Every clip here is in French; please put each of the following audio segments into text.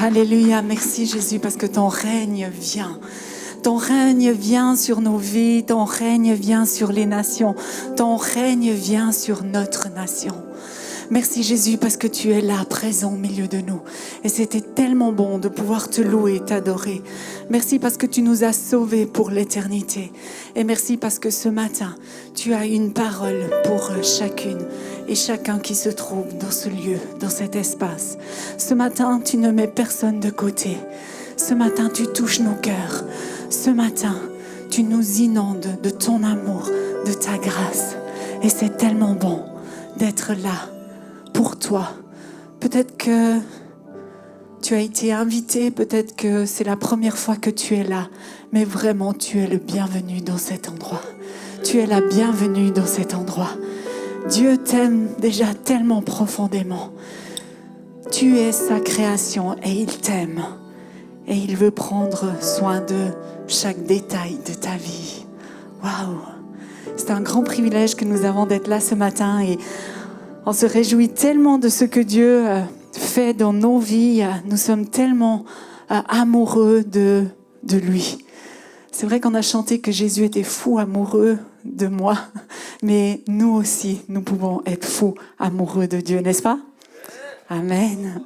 Alléluia, merci Jésus parce que ton règne vient. Ton règne vient sur nos vies, ton règne vient sur les nations, ton règne vient sur notre nation. Merci Jésus parce que tu es là, présent au milieu de nous. Et c'était tellement bon de pouvoir te louer, t'adorer. Merci parce que tu nous as sauvés pour l'éternité. Et merci parce que ce matin, tu as une parole pour chacune et chacun qui se trouve dans ce lieu, dans cet espace. Ce matin, tu ne mets personne de côté. Ce matin, tu touches nos cœurs. Ce matin, tu nous inondes de ton amour, de ta grâce. Et c'est tellement bon d'être là pour toi. Peut-être que tu as été invité, peut-être que c'est la première fois que tu es là, mais vraiment, tu es le bienvenu dans cet endroit. Tu es la bienvenue dans cet endroit. Dieu t'aime déjà tellement profondément. Tu es sa création et il t'aime. Et il veut prendre soin de chaque détail de ta vie. Waouh! C'est un grand privilège que nous avons d'être là ce matin et on se réjouit tellement de ce que Dieu fait dans nos vies. Nous sommes tellement amoureux de lui. C'est vrai qu'on a chanté que Jésus était fou amoureux de moi, mais nous aussi, nous pouvons être fous amoureux de Dieu, n'est-ce pas? Amen.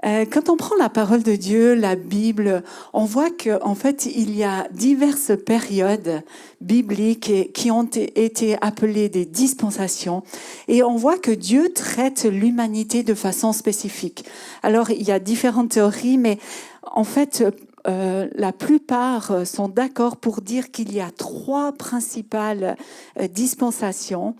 Quand on prend la parole de Dieu, la Bible, on voit qu'en fait, il y a diverses périodes bibliques qui ont été appelées des dispensations. Et on voit que Dieu traite l'humanité de façon spécifique. Alors, il y a différentes théories, mais en fait, la plupart sont d'accord pour dire qu'il y a 3 principales dispensations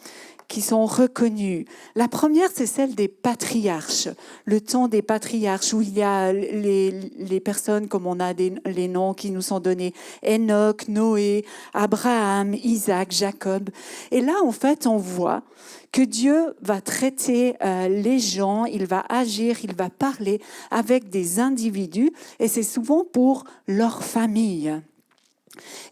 qui sont reconnus. La première, c'est celle des patriarches, le temps des patriarches, où il y a les personnes, comme on a les noms qui nous sont donnés, Enoch, Noé, Abraham, Isaac, Jacob. Et là, en fait, on voit que Dieu va traiter les gens, il va agir, il va parler avec des individus, et c'est souvent pour leur famille.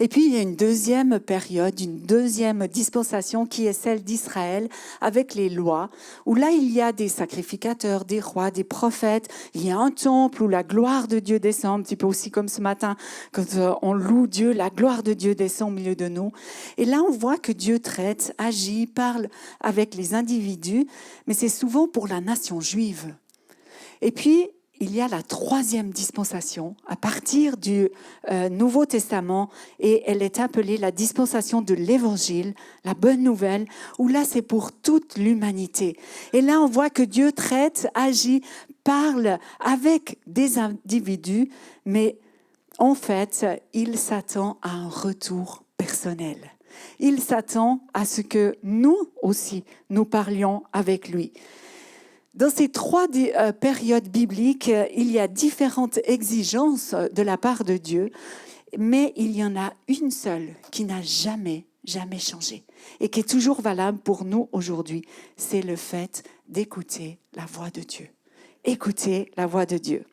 Et puis, il y a une deuxième période, une deuxième dispensation qui est celle d'Israël avec les lois, où là, il y a des sacrificateurs, des rois, des prophètes, il y a un temple où la gloire de Dieu descend, un petit peu aussi comme ce matin, quand on loue Dieu, la gloire de Dieu descend au milieu de nous. Et là, on voit que Dieu traite, agit, parle avec les individus, mais c'est souvent pour la nation juive. Et puis, il y a la 3e dispensation à partir du Nouveau Testament et elle est appelée la dispensation de l'Évangile, la bonne nouvelle, où là c'est pour toute l'humanité. Et là on voit que Dieu traite, agit, parle avec des individus, mais en fait il s'attend à un retour personnel. Il s'attend à ce que nous aussi nous parlions avec lui. Dans ces 3 périodes bibliques, il y a différentes exigences de la part de Dieu, mais il y en a une seule qui n'a jamais changé et qui est toujours valable pour nous aujourd'hui. C'est le fait d'écouter la voix de Dieu. Écouter la voix de Dieu.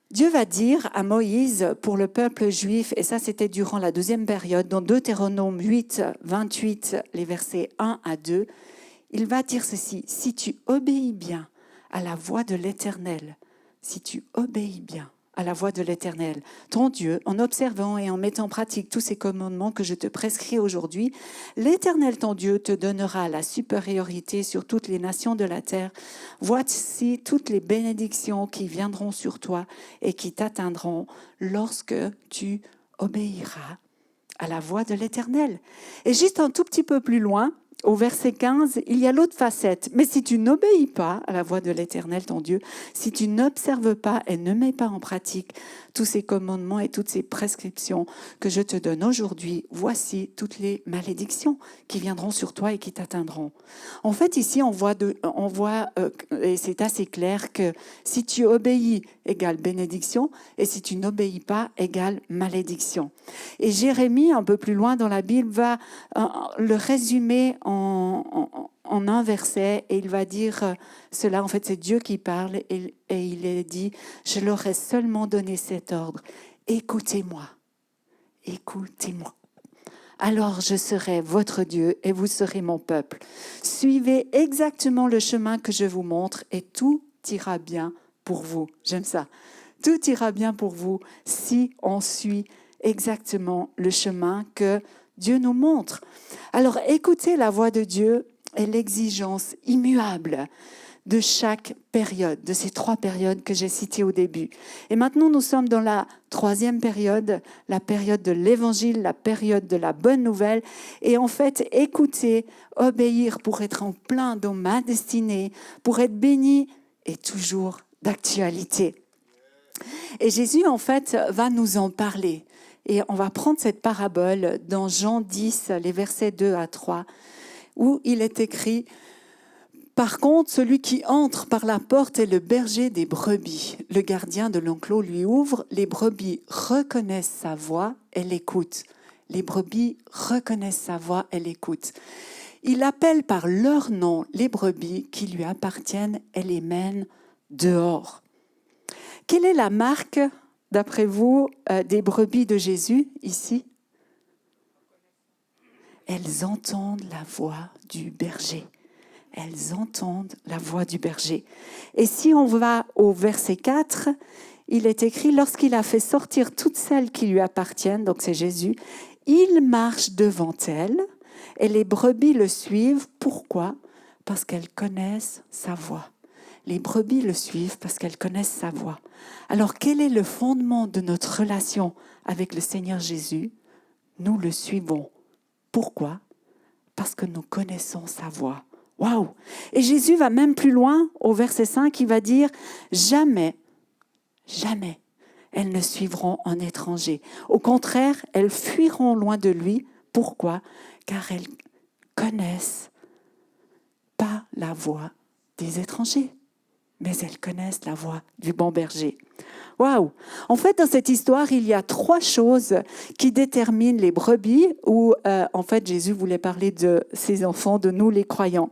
Dieu va dire à Moïse pour le peuple juif, et ça c'était durant la 2e période, dans Deutéronome 8, 28, les versets 1 à 2, il va dire ceci: si tu obéis bien à la voix de l'Éternel, si tu obéis bien à la voix de l'Éternel, ton Dieu, en observant et en mettant en pratique tous ces commandements que je te prescris aujourd'hui, l'Éternel, ton Dieu, te donnera la supériorité sur toutes les nations de la terre. Voici toutes les bénédictions qui viendront sur toi et qui t'atteindront lorsque tu obéiras à la voix de l'Éternel. Et juste un tout petit peu plus loin, au verset 15, il y a l'autre facette. Mais si tu n'obéis pas à la voix de l'Éternel, ton Dieu, si tu n'observes pas et ne mets pas en pratique tous ces commandements et toutes ces prescriptions que je te donne aujourd'hui, voici toutes les malédictions qui viendront sur toi et qui t'atteindront. En fait, ici, on voit et c'est assez clair que si tu obéis égale bénédiction et si tu n'obéis pas égale malédiction. Et Jérémie, un peu plus loin dans la Bible, va le résumer en un verset et il va dire cela. En fait, c'est Dieu qui parle et il est dit: je leur ai seulement donné cet ordre. Écoutez-moi. Écoutez-moi. Alors je serai votre Dieu et vous serez mon peuple. Suivez exactement le chemin que je vous montre et tout ira bien pour vous. J'aime ça. Tout ira bien pour vous si on suit exactement le chemin que Dieu nous montre. Alors, écoutez la voix de Dieu et l'exigence immuable de chaque période, de ces 3 périodes que j'ai citées au début. Et maintenant, nous sommes dans la 3e période, la période de l'Évangile, la période de la bonne nouvelle. Et en fait, écouter, obéir pour être en plein dans ma destinée, pour être béni est toujours d'actualité. Et Jésus, en fait, va nous en parler. Et on va prendre cette parabole dans Jean 10, les versets 2 à 3, où il est écrit « Par contre, celui qui entre par la porte est le berger des brebis. Le gardien de l'enclos lui ouvre, les brebis reconnaissent sa voix et l'écoutent. Les brebis reconnaissent sa voix et l'écoutent. Il appelle par leur nom les brebis qui lui appartiennent et les mène dehors. » Quelle est la marque, d'après vous, des brebis de Jésus ici ? Elles entendent la voix du berger. Elles entendent la voix du berger. Et si on va au verset 4, il est écrit « Lorsqu'il a fait sortir toutes celles qui lui appartiennent », donc c'est Jésus, « il marche devant elles et les brebis le suivent. » Pourquoi ? Parce qu'elles connaissent sa voix. Les brebis le suivent parce qu'elles connaissent sa voix. Alors, quel est le fondement de notre relation avec le Seigneur Jésus ? Nous le suivons. Pourquoi ? Parce que nous connaissons sa voix. Waouh ! Et Jésus va même plus loin, au verset 5, il va dire « Jamais, jamais, elles ne suivront un étranger. Au contraire, elles fuiront loin de lui. Pourquoi ? Car elles connaissent pas la voix des étrangers. Mais elles connaissent la voix du bon berger. » Waouh! En fait, dans cette histoire, il y a 3 choses qui déterminent les brebis, où en fait Jésus voulait parler de ses enfants, de nous les croyants.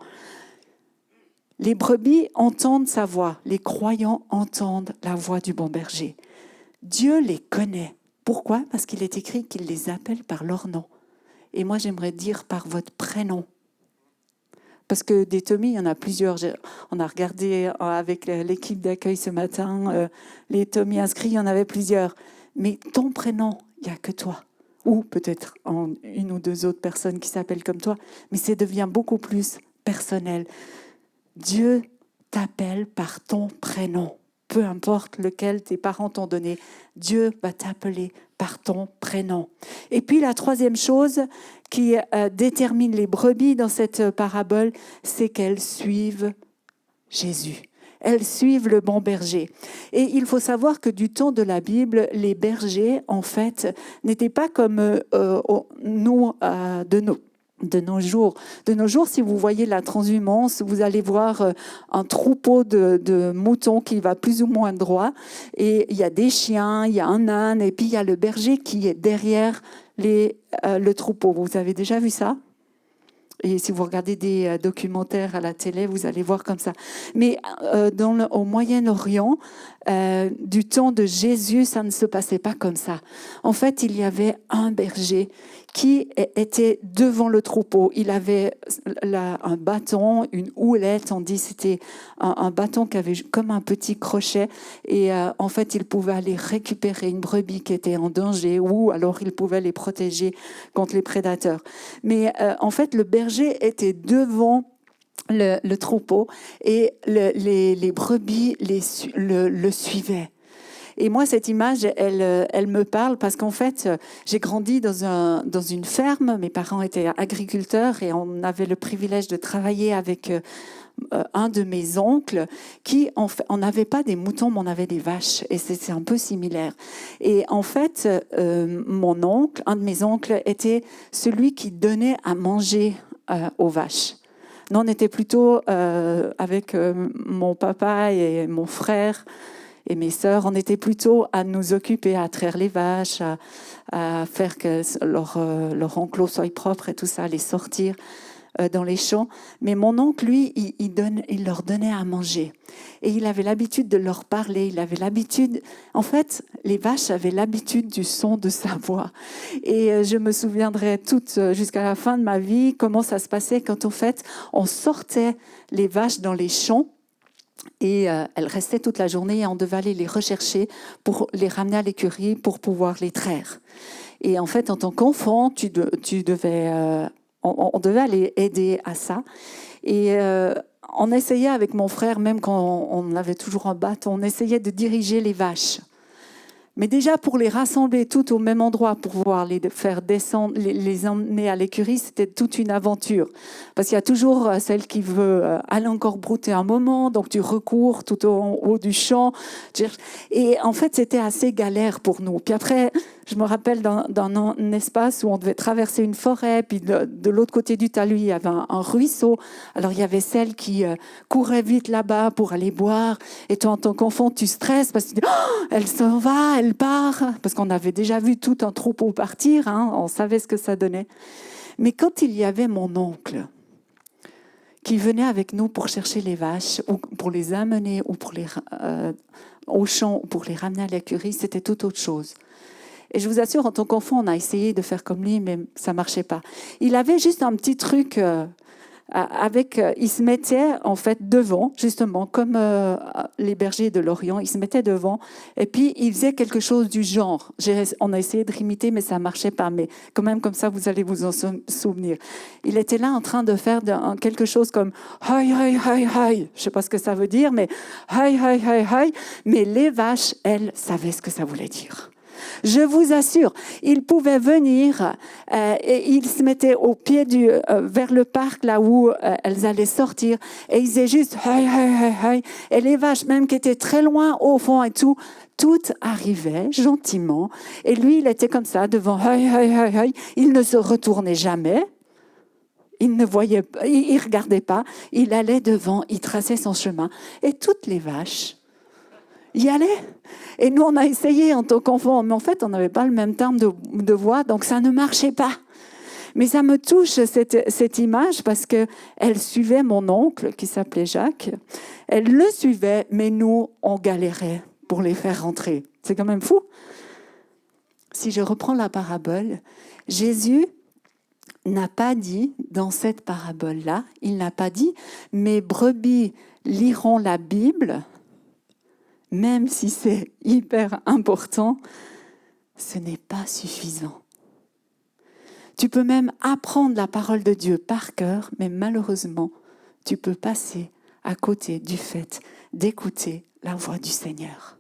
Les brebis entendent sa voix, les croyants entendent la voix du bon berger. Dieu les connaît. Pourquoi ? Parce qu'il est écrit qu'il les appelle par leur nom. Et moi, j'aimerais dire par votre prénom. Parce que des Tommy, il y en a plusieurs. On a regardé avec l'équipe d'accueil ce matin, les Tommy inscrits, il y en avait plusieurs. Mais ton prénom, il n'y a que toi. Ou peut-être une ou 2 autres personnes qui s'appellent comme toi. Mais ça devient beaucoup plus personnel. Dieu t'appelle par ton prénom. Peu importe lequel tes parents t'ont donné, Dieu va t'appeler par ton prénom. Et puis la 3e chose qui détermine les brebis dans cette parabole, c'est qu'elles suivent Jésus. Elles suivent le bon berger. Et il faut savoir que du temps de la Bible, les bergers, en fait, n'étaient pas comme nous de nos jours. De nos jours, si vous voyez la transhumance, vous allez voir un troupeau de moutons qui va plus ou moins droit. Et il y a des chiens, il y a un âne, et puis il y a le berger qui est derrière le troupeau. Vous avez déjà vu ça ? Et si vous regardez des documentaires à la télé, vous allez voir comme ça. Mais au Moyen-Orient, du temps de Jésus, ça ne se passait pas comme ça. En fait, il y avait un berger qui était devant le troupeau. Il avait un bâton, une houlette, on dit c'était un bâton qui avait comme un petit crochet. Et en fait, il pouvait aller récupérer une brebis qui était en danger ou alors il pouvait les protéger contre les prédateurs. Mais en fait, le berger était devant le troupeau et les brebis le suivaient. Et moi, cette image, elle me parle parce qu'en fait, j'ai grandi dans une ferme. Mes parents étaient agriculteurs et on avait le privilège de travailler avec un de mes oncles qui, on n'avait pas des moutons, mais on avait des vaches. Et c'est un peu similaire. Et en fait, mon oncle, un de mes oncles, était celui qui donnait à manger aux vaches. Nous, on était plutôt avec mon papa et mon frère et mes sœurs, on était plutôt à nous occuper, à traire les vaches, à faire que leur enclos soit propre et tout ça, à les sortir dans les champs. Mais mon oncle, lui, il leur donnait à manger. Et il avait l'habitude de leur parler. Il avait l'habitude... En fait, les vaches avaient l'habitude du son de sa voix. Et je me souviendrai jusqu'à la fin de ma vie, comment ça se passait quand, en fait, on sortait les vaches dans les champs. Et elles restaient toute la journée et on devait aller les rechercher pour les ramener à l'écurie pour pouvoir les traire. Et en fait, en tant qu'enfant, on devait aller aider à ça. Et on essayait avec mon frère, même quand on avait toujours un bâton, on essayait de diriger les vaches. Mais déjà, pour les rassembler toutes au même endroit, pour pouvoir les faire descendre, les emmener à l'écurie, c'était toute une aventure. Parce qu'il y a toujours celle qui veut aller encore brouter un moment, donc tu recours tout au haut du champ. Et en fait, c'était assez galère pour nous. Puis après, je me rappelle d'un espace où on devait traverser une forêt, puis de l'autre côté du talus, il y avait un ruisseau. Alors, il y avait celle qui courait vite là-bas pour aller boire. Et toi, en tant qu'enfant, tu stresses parce que tu dis oh, « elle s'en va, elle part ». Parce qu'on avait déjà vu tout un troupeau partir, hein, on savait ce que ça donnait. Mais quand il y avait mon oncle qui venait avec nous pour chercher les vaches, ou pour les amener, ou pour au champ, ou pour les ramener à l'écurie, c'était tout autre chose. Et je vous assure, en tant qu'enfant, on a essayé de faire comme lui, mais ça ne marchait pas. Il avait juste un petit truc il se mettait en fait devant, justement, comme les bergers de l'Orient, il se mettait devant et puis il faisait quelque chose du genre. On a essayé de l'imiter, mais ça ne marchait pas. Mais quand même, comme ça, vous allez vous en souvenir. Il était là en train de faire quelque chose comme « Hi, hi, hi, hi ». Je ne sais pas ce que ça veut dire, mais « Hi, hi, hi, hi ». Mais les vaches, elles, savaient ce que ça voulait dire. Je vous assure, ils pouvaient venir et ils se mettaient au pied vers le parc, là où elles allaient sortir, et ils disaient juste « Hi, hi, hi, hi ». Et les vaches, même qui étaient très loin au fond et tout arrivait gentiment. Et lui, il était comme ça, devant « Hi, hi, hi, hi ». Il ne se retournait jamais. Il ne voyait pas, il ne regardait pas. Il allait devant, il traçait son chemin. Et toutes les vaches y allait. Et nous, on a essayé en tant qu'enfant, mais en fait, on n'avait pas le même terme de voix, donc ça ne marchait pas. Mais ça me touche, cette image, parce qu'elle suivait mon oncle, qui s'appelait Jacques. Elle le suivait, mais nous, on galérait pour les faire rentrer. C'est quand même fou. Si je reprends la parabole, Jésus n'a pas dit, dans cette parabole-là, il n'a pas dit « mes brebis liront la Bible », même si c'est hyper important, ce n'est pas suffisant. Tu peux même apprendre la parole de Dieu par cœur, mais malheureusement, tu peux passer à côté du fait d'écouter la voix du Seigneur.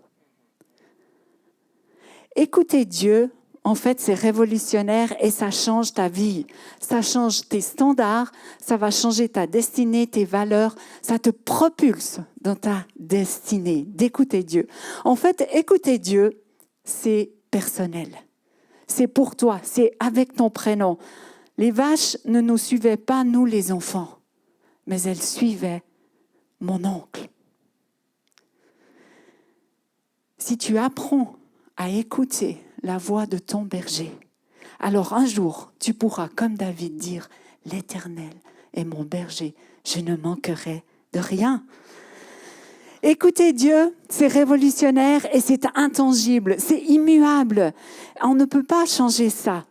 Écouter Dieu, en fait, c'est révolutionnaire et ça change ta vie. Ça change tes standards, ça va changer ta destinée, tes valeurs. Ça te propulse dans ta destinée d'écouter Dieu. En fait, écouter Dieu, c'est personnel. C'est pour toi, c'est avec ton prénom. Les vaches ne nous suivaient pas, nous les enfants, mais elles suivaient mon oncle. Si tu apprends à écouter la voix de ton berger, alors un jour, tu pourras, comme David, dire « L'Éternel est mon berger, je ne manquerai de rien ». Écouter Dieu, c'est révolutionnaire et c'est intangible, c'est immuable. On ne peut pas changer ça.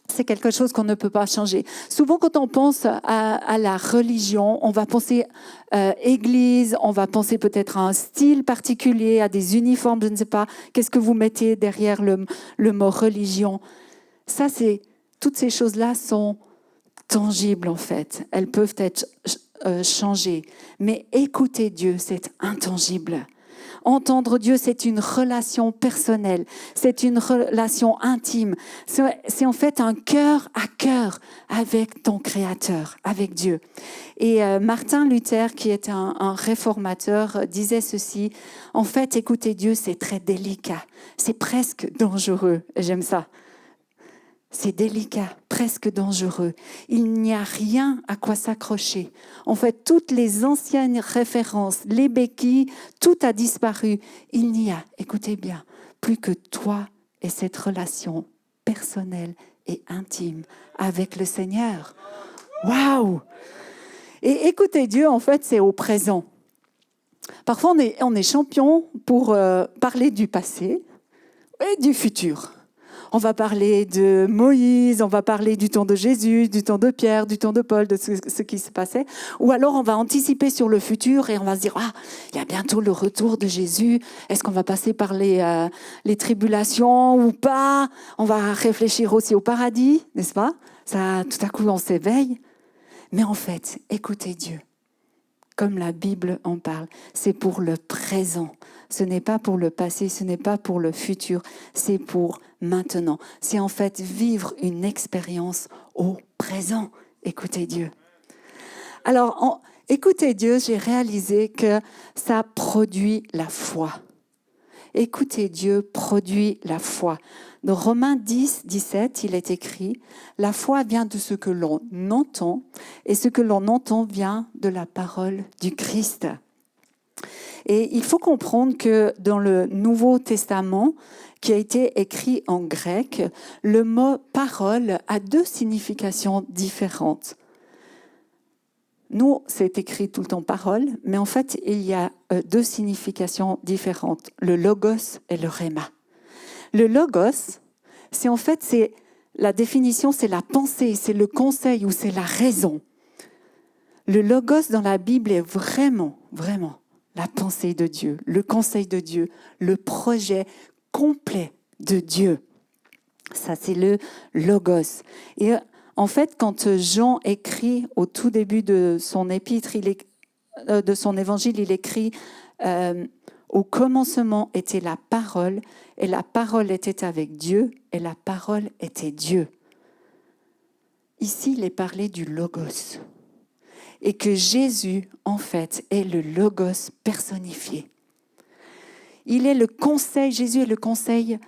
C'est quelque chose qu'on ne peut pas changer. Souvent, quand on pense à la religion, on va penser église, on va penser peut-être à un style particulier, à des uniformes, je ne sais pas. Qu'est-ce que vous mettez derrière le mot religion ? Ça, toutes ces choses-là sont tangibles en fait. Elles peuvent être changées. Mais écouter Dieu, c'est intangible. Entendre Dieu, c'est une relation personnelle, c'est une relation intime. C'est en fait un cœur à cœur avec ton Créateur, avec Dieu. Et Martin Luther, qui est un réformateur, disait ceci, en fait, écouter Dieu, c'est très délicat, c'est presque dangereux. J'aime ça. C'est délicat, presque dangereux. Il n'y a rien à quoi s'accrocher. En fait, toutes les anciennes références, les béquilles, tout a disparu. Il n'y a, écoutez bien, plus que toi et cette relation personnelle et intime avec le Seigneur. Waouh! Et écouter Dieu, en fait, c'est au présent. Parfois, on est champion pour parler du passé et du futur. on va parler de Moïse, on va parler du temps de Jésus, du temps de Pierre, du temps de Paul, de ce qui se passait. Ou alors on va anticiper sur le futur et on va se dire, ah, il y a bientôt le retour de Jésus. Est-ce qu'on va passer par les tribulations ou pas? On va réfléchir aussi au paradis, n'est-ce pas? Ça, tout à coup, on s'éveille. Mais en fait, écoutez Dieu. Comme la Bible en parle, c'est pour le présent. Ce n'est pas pour le passé, ce n'est pas pour le futur, c'est pour maintenant. C'est en fait vivre une expérience au présent. Écoutez Dieu. Alors, écoutez Dieu, j'ai réalisé que ça produit la foi. Écoutez Dieu produit la foi. Dans Romains 10, 17, il est écrit « La foi vient de ce que l'on entend, et ce que l'on entend vient de la parole du Christ. » Et il faut comprendre que dans le Nouveau Testament, qui a été écrit en grec, le mot « parole » a deux significations différentes. Nous, c'est écrit tout le temps « parole », mais en fait, il y a deux significations différentes, le logos et le rhéma. Le logos, c'est la définition, c'est la pensée, c'est le conseil ou c'est la raison. Le logos dans la Bible est vraiment, vraiment la pensée de Dieu, le conseil de Dieu, le projet complet de Dieu. Ça, c'est le logos. Et en fait, quand Jean écrit au tout début de son épître, de son évangile, il écrit au commencement était la parole, et la parole était avec Dieu, et la parole était Dieu. Ici, il est parlé du logos. Et que Jésus, en fait, est le logos personnifié. Il est le conseil, Jésus est le conseil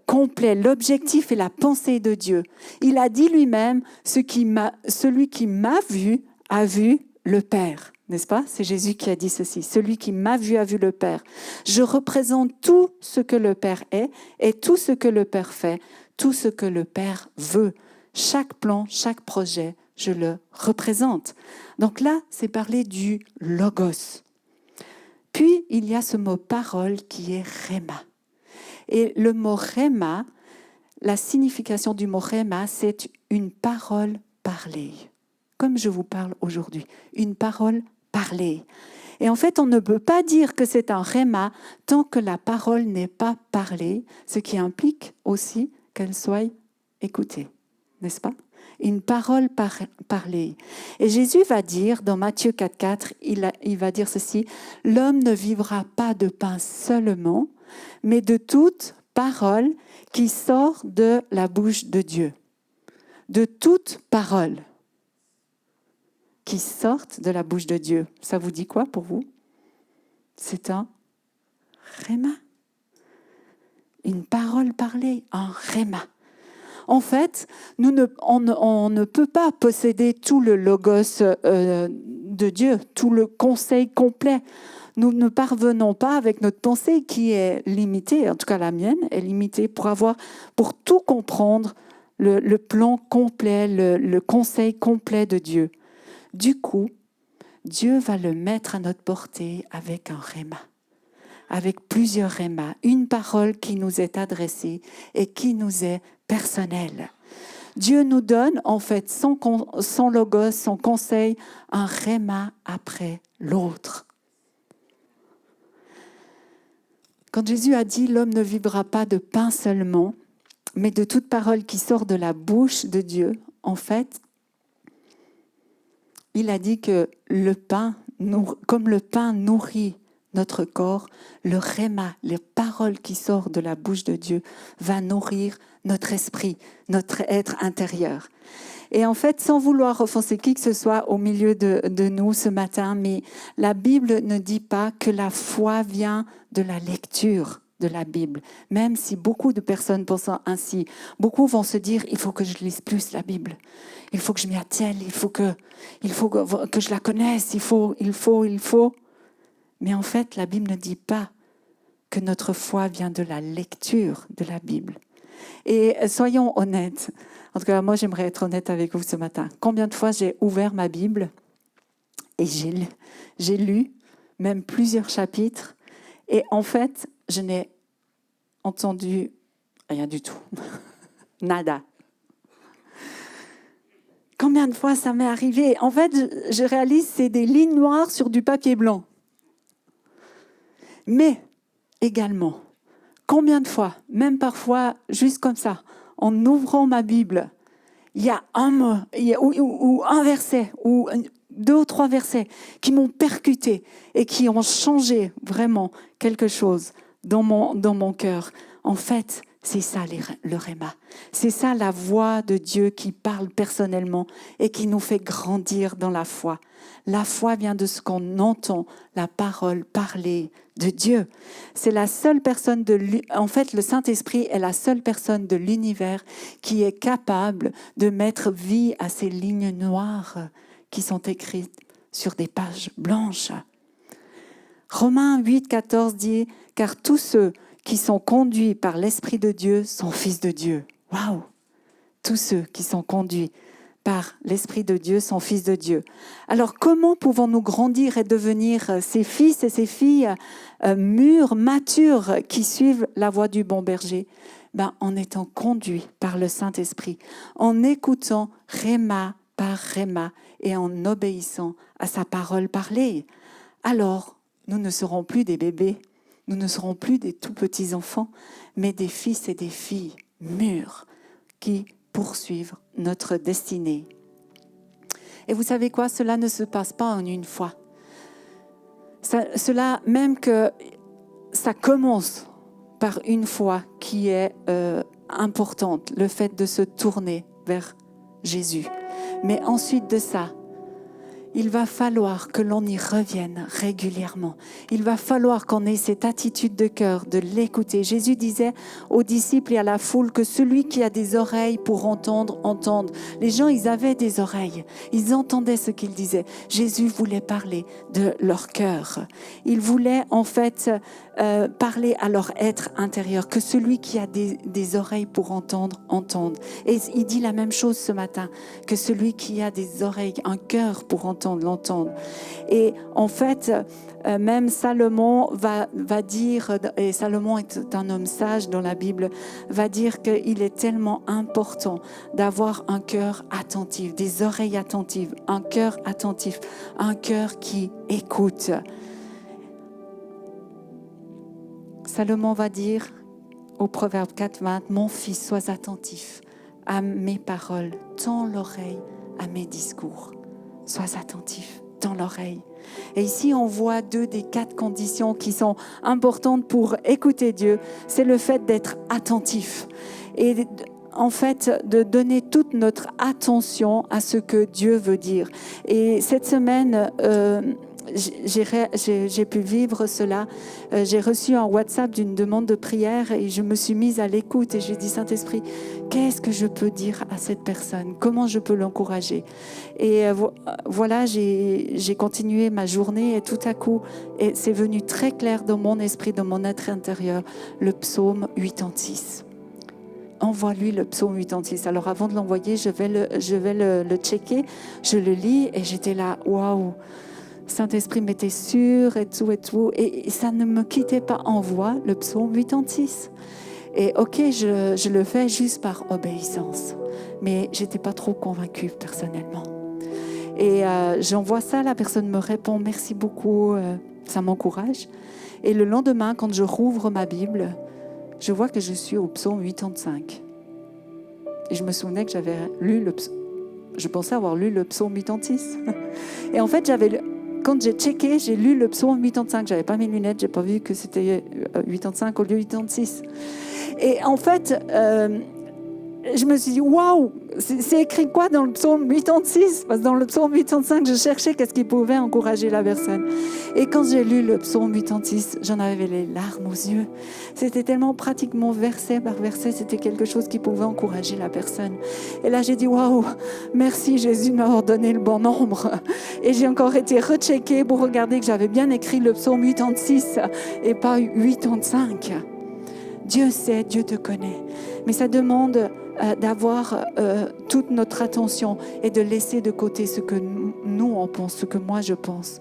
complet, l'objectif et la pensée de Dieu. Il a dit lui-même, celui qui m'a vu a vu le Père. N'est-ce pas? C'est Jésus qui a dit ceci. Celui qui m'a vu a vu le Père. Je représente tout ce que le Père est et tout ce que le Père fait, tout ce que le Père veut. Chaque plan, chaque projet, je le représente. Donc là, c'est parler du logos. Puis, il y a ce mot parole qui est rhéma. Et le mot rhéma, la signification du mot rhéma, c'est une parole parlée. Comme je vous parle aujourd'hui, une parole parlée. Et en fait, on ne peut pas dire que c'est un rhéma tant que la parole n'est pas parlée, ce qui implique aussi qu'elle soit écoutée, n'est-ce pas? Une parole parlée. Et Jésus va dire, dans Matthieu 4,4, il va dire ceci, « L'homme ne vivra pas de pain seulement, mais de toute parole qui sort de la bouche de Dieu. » De toute parole qui sortent de la bouche de Dieu. Ça vous dit quoi pour vous? C'est un rhéma. Une parole parlée, un rhéma. En fait, on ne peut pas posséder tout le logos de Dieu, tout le conseil complet. Nous ne parvenons pas avec notre pensée qui est limitée, en tout cas la mienne est limitée, pour tout comprendre le plan complet, le conseil complet de Dieu. Du coup, Dieu va le mettre à notre portée avec un rhéma, avec plusieurs rhémas, une parole qui nous est adressée et qui nous est personnelle. Dieu nous donne en fait son logos, son conseil, un rhéma après l'autre. Quand Jésus a dit « L'homme ne vivra pas de pain seulement, mais de toute parole qui sort de la bouche de Dieu », en fait, il a dit que le pain, comme le pain nourrit notre corps, le rhéma, les paroles qui sortent de la bouche de Dieu, va nourrir notre esprit, notre être intérieur. Et en fait, sans vouloir offenser qui que ce soit au milieu de nous ce matin, mais la Bible ne dit pas que la foi vient de la lecture de la Bible, même si beaucoup de personnes pensent ainsi. Beaucoup vont se dire, il faut que je lise plus la Bible, il faut que je m'y attelle, il faut que je la connaisse, il faut. Mais en fait, la Bible ne dit pas que notre foi vient de la lecture de la Bible. Et soyons honnêtes, en tout cas moi j'aimerais être honnête avec vous ce matin. Combien de fois j'ai ouvert ma Bible et j'ai lu même plusieurs chapitres et en fait je n'ai entendu rien du tout. nada. Combien de fois ça m'est arrivé? En fait, je réalise c'est des lignes noires sur du papier blanc. Mais également, combien de fois, même parfois juste comme ça, en ouvrant ma Bible, il y a un mot, ou un verset, ou 2 ou 3 versets qui m'ont percuté et qui ont changé vraiment quelque chose dans mon cœur. En fait, c'est ça le Réma. C'est ça la voix de Dieu qui parle personnellement et qui nous fait grandir dans la foi. La foi vient de ce qu'on entend, la parole parler de Dieu. C'est la seule personne en fait, le Saint-Esprit est la seule personne de l'univers qui est capable de mettre vie à ces lignes noires qui sont écrites sur des pages blanches. Romains 8, 14 dit « Car tous ceux qui sont conduits par l'Esprit de Dieu sont fils de Dieu. » Waouh! Tous ceux qui sont conduits par l'Esprit de Dieu sont fils de Dieu. Alors, comment pouvons-nous grandir et devenir ces fils et ces filles mûrs, matures, qui suivent la voie du bon berger? En étant conduits par le Saint-Esprit, en écoutant Réma par Réma et en obéissant à sa parole parlée. Alors, nous ne serons plus des bébés, nous ne serons plus des tout petits enfants, mais des fils et des filles mûrs qui poursuivent notre destinée. Et vous savez quoi? Cela ne se passe pas en une fois. Cela, même que ça commence par une foi qui est importante, le fait de se tourner vers Jésus. Mais ensuite de ça, il va falloir que l'on y revienne régulièrement. Il va falloir qu'on ait cette attitude de cœur, de l'écouter. Jésus disait aux disciples et à la foule que celui qui a des oreilles pour entendre, entende. Les gens, ils avaient des oreilles. Ils entendaient ce qu'il disait. Jésus voulait parler de leur cœur. Il voulait en fait parler à leur être intérieur. Que celui qui a des oreilles pour entendre, entende. Et il dit la même chose ce matin. Que celui qui a des oreilles, un cœur pour entendre, l'entendre. Et en fait, même Salomon va dire, et Salomon est un homme sage dans la Bible, va dire qu'il est tellement important d'avoir un cœur attentif, des oreilles attentives, un cœur attentif, un cœur qui écoute. Salomon va dire au Proverbe 4:20, « Mon fils, sois attentif à mes paroles, tends l'oreille à mes discours. » Sois attentif dans l'oreille. Et ici, on voit 2 des 4 conditions qui sont importantes pour écouter Dieu. C'est le fait d'être attentif. Et en fait, de donner toute notre attention à ce que Dieu veut dire. Et cette semaine, j'ai pu vivre cela. J'ai reçu un WhatsApp d'une demande de prière et je me suis mise à l'écoute et j'ai dit, Saint-Esprit, qu'est-ce que je peux dire à cette personne? Comment je peux l'encourager? Et voilà, j'ai continué ma journée et tout à coup, c'est venu très clair dans mon esprit, dans mon être intérieur, le psaume 86. Envoie-lui le psaume 86. Alors avant de l'envoyer, je vais le checker, je le lis et j'étais là, waouh! Saint-Esprit m'était sûr et tout. Et ça ne me quittait pas. Envoie le psaume 86. Et ok, je le fais juste par obéissance. Mais je n'étais pas trop convaincue personnellement. Et j'envoie ça, la personne me répond, merci beaucoup, ça m'encourage. Et le lendemain, quand je rouvre ma Bible, je vois que je suis au psaume 85. Et je me souvenais que j'avais lu je pensais avoir lu le psaume 86. Et en fait, quand j'ai checké, j'ai lu le psaume 85. Je n'avais pas mes lunettes, je n'ai pas vu que c'était 85 au lieu de 86. Et en fait, je me suis dit, waouh, c'est écrit quoi dans le psaume 86? Parce que dans le psaume 85, je cherchais qu'est-ce qui pouvait encourager la personne. Et quand j'ai lu le psaume 86, j'en avais les larmes aux yeux. C'était tellement pratiquement verset par verset, c'était quelque chose qui pouvait encourager la personne. Et là, j'ai dit, waouh, merci Jésus de m'avoir donné le bon nombre. Et j'ai encore été recheckée pour regarder que j'avais bien écrit le psaume 86 et pas 85. Dieu sait, Dieu te connaît. Mais ça demande d'avoir toute notre attention et de laisser de côté ce que nous on pense, ce que moi je pense.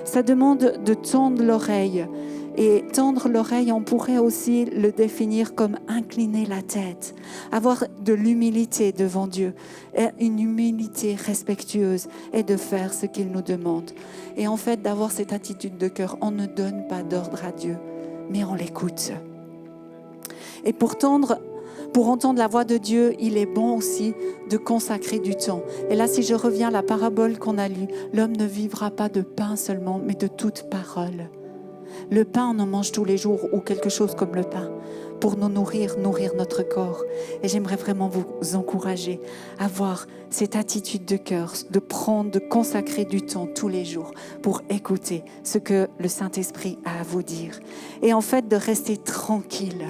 Ça demande de tendre l'oreille Et tendre l'oreille, on pourrait aussi le définir comme incliner la tête, avoir de l'humilité devant Dieu, et une humilité respectueuse et de faire ce qu'il nous demande. Et en fait, d'avoir cette attitude de cœur, on ne donne pas d'ordre à Dieu, mais on l'écoute. Et pour entendre la voix de Dieu, il est bon aussi de consacrer du temps. Et là, si je reviens à la parabole qu'on a lue, l'homme ne vivra pas de pain seulement, mais de toute parole. Le pain, on en mange tous les jours, ou quelque chose comme le pain, pour nous nourrir notre corps. Et j'aimerais vraiment vous encourager à avoir cette attitude de cœur, de consacrer du temps tous les jours pour écouter ce que le Saint-Esprit a à vous dire. Et en fait, de rester tranquille.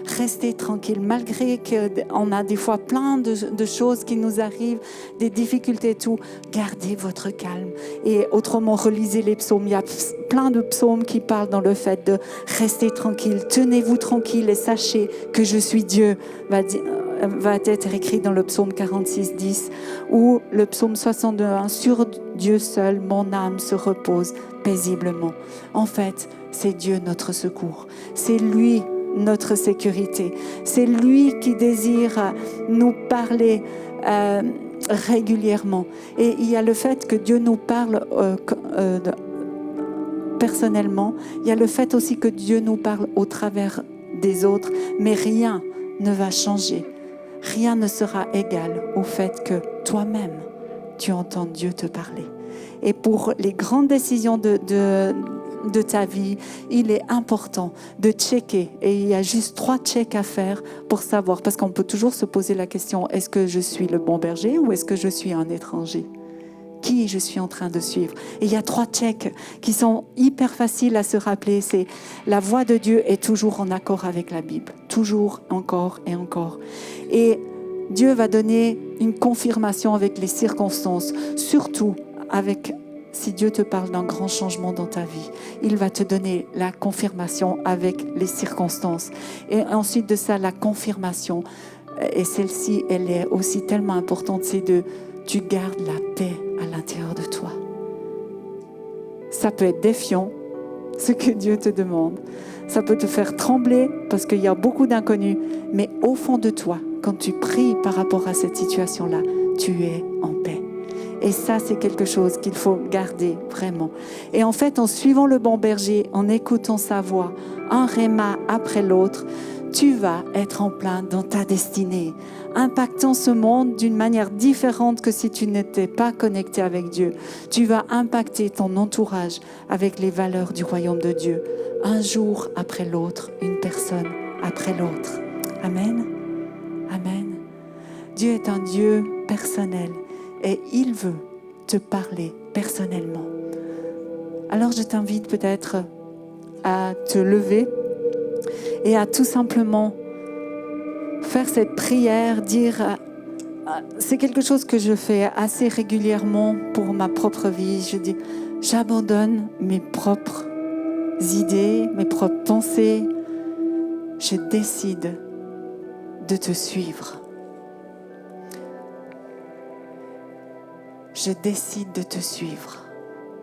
Restez tranquille, malgré qu'on a des fois plein de choses qui nous arrivent, des difficultés et tout. Gardez votre calme. Et autrement, relisez les psaumes. Il y a plein de psaumes qui parlent dans le fait de rester tranquille. Tenez-vous tranquille et sachez que je suis Dieu, va être écrit dans le psaume 46, 10, ou le psaume 62, sur Dieu seul, mon âme se repose paisiblement. En fait, c'est Dieu notre secours. C'est lui notre sécurité. C'est lui qui désire nous parler régulièrement. Et il y a le fait que Dieu nous parle personnellement. Il y a le fait aussi que Dieu nous parle au travers des autres. Mais rien ne va changer. Rien ne sera égal au fait que toi-même, tu entends Dieu te parler. Et pour les grandes décisions de ta vie, il est important de checker. Et il y a juste 3 checks à faire pour savoir. Parce qu'on peut toujours se poser la question, est-ce que je suis le bon berger ou est-ce que je suis un étranger ? Qui je suis en train de suivre ? Et il y a 3 checks qui sont hyper faciles à se rappeler. C'est la voix de Dieu est toujours en accord avec la Bible. Toujours, encore et encore. Et Dieu va donner une confirmation avec les circonstances. Surtout si Dieu te parle d'un grand changement dans ta vie, il va te donner la confirmation avec les circonstances. Et ensuite de ça, la confirmation, et celle-ci, elle est aussi tellement importante, c'est tu gardes la paix à l'intérieur de toi. Ça peut être défiant, ce que Dieu te demande. Ça peut te faire trembler parce qu'il y a beaucoup d'inconnus. Mais au fond de toi, quand tu pries par rapport à cette situation-là, tu es en paix. Et ça, c'est quelque chose qu'il faut garder vraiment. Et en fait, en suivant le bon berger, en écoutant sa voix, un réma après l'autre, tu vas être en plein dans ta destinée, impactant ce monde d'une manière différente que si tu n'étais pas connecté avec Dieu. Tu vas impacter ton entourage avec les valeurs du royaume de Dieu, un jour après l'autre, une personne après l'autre. Amen. Amen. Dieu est un Dieu personnel et il veut te parler personnellement. Alors je t'invite peut-être à te lever et à tout simplement faire cette prière, dire, c'est quelque chose que je fais assez régulièrement pour ma propre vie. Je dis, j'abandonne mes propres idées, mes propres pensées. Je décide de te suivre. Je décide de te suivre.